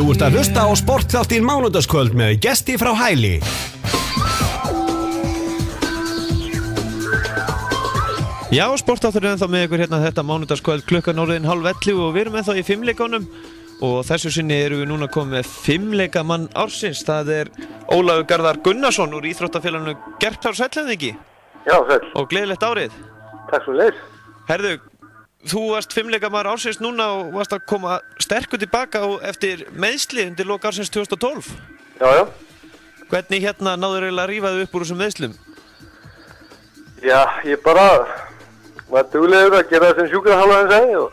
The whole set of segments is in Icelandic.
Þú ert að hlusta á sportþáttinn Mánudagskvöld með gesti frá Hæli. Já, sportþátturinn ennþá með ykkur hérna þetta mánudagskvöld klukkan orðin 10:30 og við erum ennþá í fimmleikunum og þessu sinni erum við núna komið með fimmleikamann ársins. Það er Ólafur Garðar Gunnarsson úr íþróttafélaginu Gerpsár, sæll eða ekki? Já, sæll. Og gleðilegt árið. Takk svo leið. Herðu, þú varst fimmleikamaður ársins núna og varst að koma sterkur tilbaka eftir meiðsli undir lok ársins 2012. Já. Hvernig hérna náður eiginlega að rífa þig upp úr þessum meiðslum? Já, ég bara var duglegur að gera það sem sjúkraþjálfarinn sagði og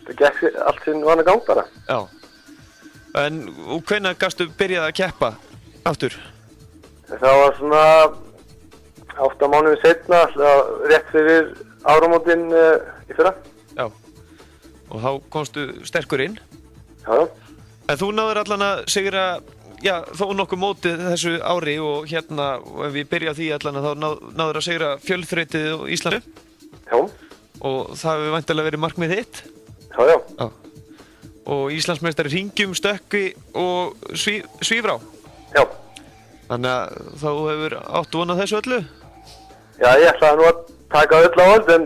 það gekk allt sinn vana gang bara. Já. Og hvenær gastu byrjað að keppa aftur? Það var svona 8 mánuðum seinna, rétt fyrir áramótin í fyrra. Já. Og þá komstu sterkur inn? Já. En þú náður allan að sigra, já, þó nokkuð mótið þessu ári og hérna, og ef við byrja á því allan að þá náður að sigra fjölþrautið á Íslandi? Já. Og það hefur væntanlega verið markmið þitt? Já. Og Íslandsmeistari hringjum, stökkvi og svífrá? Já. Þannig að þá hefur átt von á þessu öllu? Já, ég ætlaði nú að taka öll á öll en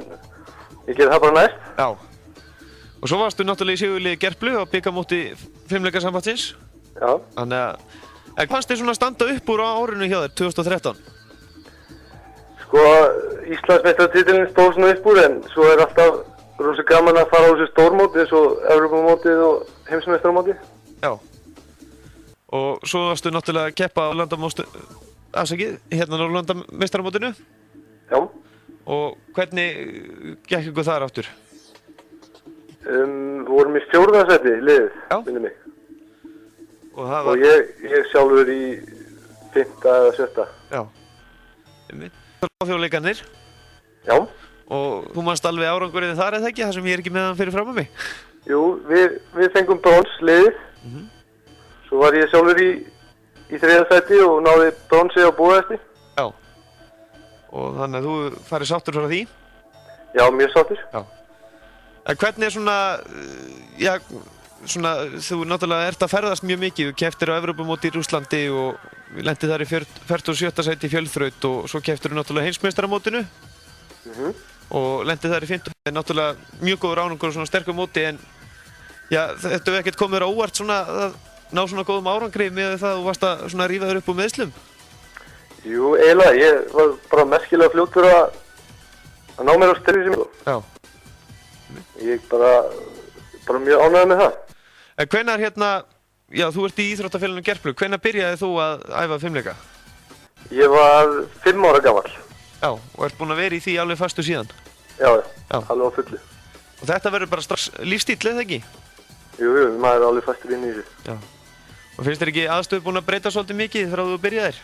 ég gerði það bara næst. Já. Og svo varstu náttúrulega í sigurliði Gerplu á bikarmóti fimmleikasambandsins? Já. Þannig að, hvað fannst þér svona standa upp úr á árinu hjá þér, 2013? Sko, Íslandsmeistaratitilinn stóð svona upp úr en svo er alltaf rosa gaman að fara á þessu stórmóti eins og Evrópumótið og heimsmeistaramótið. Já. Og svo varstu náttúrulega að keppa á Norðurlandameistaramótinu? Já. Og hvernig gekk ykkur þar aftur? Við vorum í 4. sæti liðið, minnir mig. Og ég sjálfur í 5. eða 7. Já. Þjóðleikarnir? Já. Og þú manst alveg árangurinn þar eða ekki, það sem ég er ekki með hann fyrir fram að mig? Jú, við fengum brons liðið. Svo var ég sjálfur í 3. sæti og náði bronsi á Búðahesti. Já. Og þannig að þú farið sáttur frá því? Já, mjög sáttur. Já. En hvernig er svona, já, svona, þú náttúrulega ert að ferðast mjög mikið, þú kepptir á Evrópumóti í Rússlandi og lentið þar í 47. sæti í fjölþraut og svo kepptir þú náttúrulega heimsmeistaramótinu og lentið þar í 5. Það er náttúrulega mjög góður árangur og svona sterkur móti en já, þetta hefur ekkert komið þér á óvart svona að ná svona góðum árangri með það að þú varst að svona rífa þér upp úr meiðslum? Jú, eiginlega, ég var bara merkilega fljótur að ná mér á styrri sem Já. Ég bara mjög ánægður með það. En hvenær hérna, já, þú ert í íþróttafélaginu Gerplu, hvenær byrjaði þú að æfa fimmleika? Ég var 5 ára gamall. Já, og ert búinn að vera í því alveg fastu síðan? Já, alveg á fullu. Og þetta verður bara strax lífstíll, eða ekki? Jú, maður er alveg fastur inn í þessu. Já. Og finnst þér ekki aðstöðu búin að breyta svolítið mikið þegar þú byrjaðir?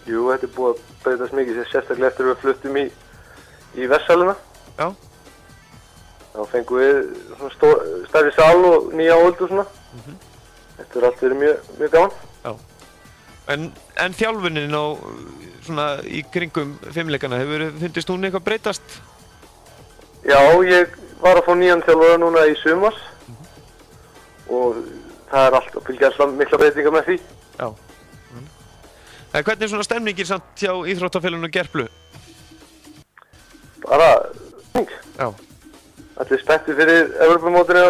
Jú, þetta er búið að breytast mikið, sérstaklega eftir að við fluttum í Versaluna. Já. Þá fengum við svona stærri sal og nýja áhöld og svona. Þetta er allt verið mjög gaman. Já. En þjálfunin á svona í kringum fimmleikana, hefur fundist hún eitthvað breytast? Já, ég var að fá nýjan þjálfara núna í sumar og það er alltaf fylgjast mikla breytingar með því. Já. En hvernig er svona stemningir samt hjá íþróttafélaginu Gerplu? Bara stemning. Já. Allir spenntir fyrir Evrópumótinu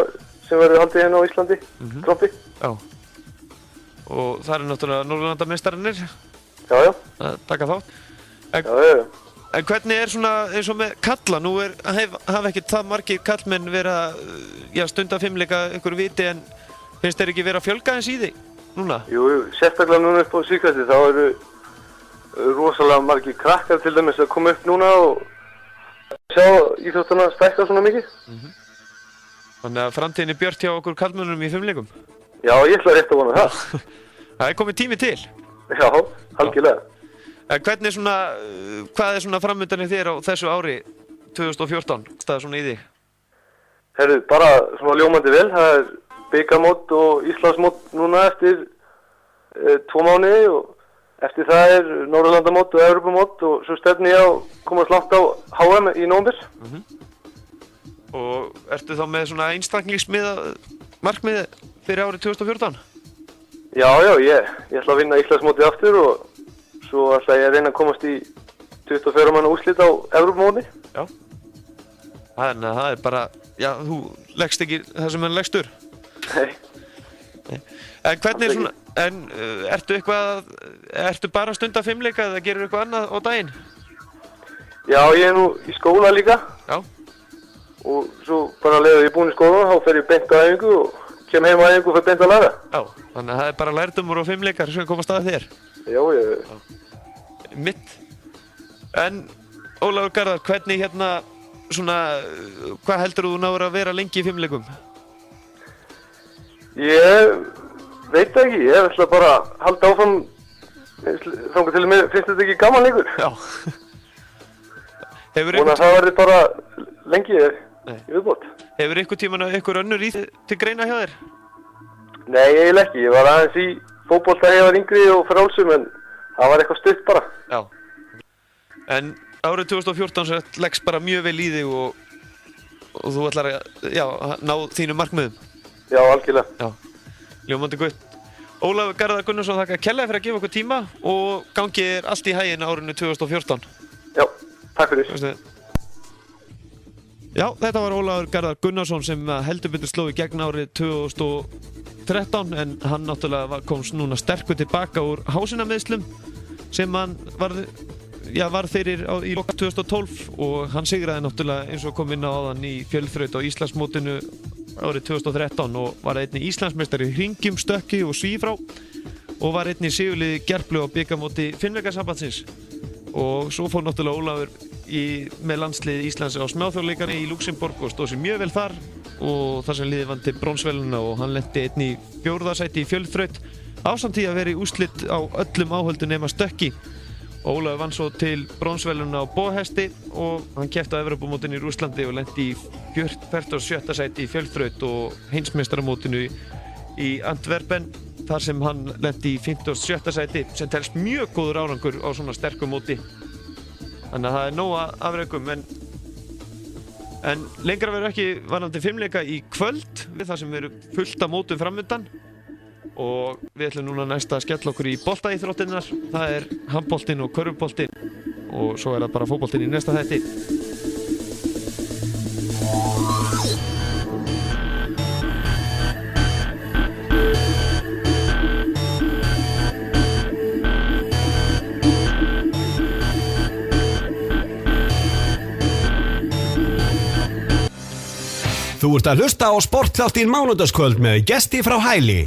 sem verður haldið hérna á Íslandi, Trompi. Já. Og það eru náttúrulega Norðurlandameistararnir. Já. Að taka þátt. Já. En hvernig er svona eins og með kalla? Nú hafa ekkert það margir kallmenn vera stunda fimmleika einhverju viti en finnst þeir ekki vera að fjölga eins í því núna? Jú, sérstaklega núna upp á síðkastið þá eru rosalega margir krakkar til dæmis að koma upp núna og sjá íþróttuna stækka svona mikið. Þannig að framtíðin er björt hjá okkur kallmönnum í fimmleikum? Já, ég ætla rétt að vona það. Það er komið tími til? Já, algjörlega. Hvernig er svona, hvað er svona framöndan þér á þessu ári 2014? Það er svona í því? Herru, bara svona ljómandi vel. Það er bikarmót og Íslandsmót núna eftir 2 mánuði og eftir það er Norðurlandamót og Evrópumót og svo stefni ég að komast langt á HM í nóvember. Og ertu þá með svona einstaklingsmiða markmið fyrir árið 2014? Já, ég ætla að vinna Íslandsmótið aftur og svo ætla ég að reyna að komast í 24 manna úrslit á Evrópumóti. Já. Þannig að það er bara, já, þú leggst ekki það sem hann leggstur. Nei. En hvernig er svona, ertu bara að stunda fimmleika eða gerir eitthvað annað á daginn? Já, ég er nú í skóla líka. Já. Og svo bara leiður ég búinn í skóla, þá fer ég beint á æfingu og kem heim á æfingu og fer beint að læra. Já, þannig að það er bara lærdómur og fimmleikar sem komast að þér. Já. Mitt. En Ólafur Garðar, hvernig svona, hvað heldur þú náður að vera lengi í fimmleikum? Ég veit það ekki, ég ætla bara að halda áfram þangað til mér finnst þetta ekki gaman lengur. Já. Vona það verði bara lengi í viðbót. Hefur ykkur tíman ykkur önnur til greina hjá þér? Nei, eiginlega ekki. Ég var aðeins í fótbolta þegar ég var yngri og frjálsum en það var eitthvað stutt bara. Já. En árið 2014 leggst bara mjög vel í þig og þú ætlar að ná þínu markmiðum. Já, algjörlega. Já, ljómandi gutt. Ólafur Garðar Gunnarsson, þakka kærlega fyrir að gefa okkur tíma og gangi þér allt í haginn árinu 2014. Já, takk fyrir. Já, þetta var Ólafur Garðar Gunnarsson sem heldur betur sló í gegn árið 2013 en hann náttúrulega komst núna sterkur tilbaka úr hásinameiðslum sem hann varð fyrir í lok 2012 og hann sigraði náttúrulega eins og kom inn á áðan í fjölþraut á Íslandsmótinu árið 2013 og var einnig Íslandsmeistari í hringjum, stökki og svífrá og var einnig sigurliði Gerplu á bikarmóti Fimmleikasambandsins og svo fór náttúrulega Ólafur með landsliði Íslands á smáþjóðleikarnir í Luxemborg og stóð sér mjög vel þar og þar sem liðið vann til bronsverðlauna og hann lenti einnig í 4. sæti í fjölþraut ásamt því að vera í úrslit á öllum áhöldum nema stökki. Ólafur vann svo til bronsverðlauna á bóhesti og hann keppti á Evrópumótinu í Rússlandi og lenti í 47. sæti í fjölþraut og heimsmeistaramótinu í Antwerpen þar sem hann lenti í 57. sæti sem telst mjög góður árangur á svona sterkum móti. Þannig að það er nóg af afrekum en lengra verður ekki varðandi fimmleika í kvöld við það sem verður fullt af mótum framundan og við ætlum núna næst að skella okkur í boltaíþróttirnar. Það er handboltinn og körfuboltinn og svo er það bara fótboltinn í næsta þætti. Þú ert að hlusta á sportþáttinn Mánudagskvöld með gesti frá Hæli.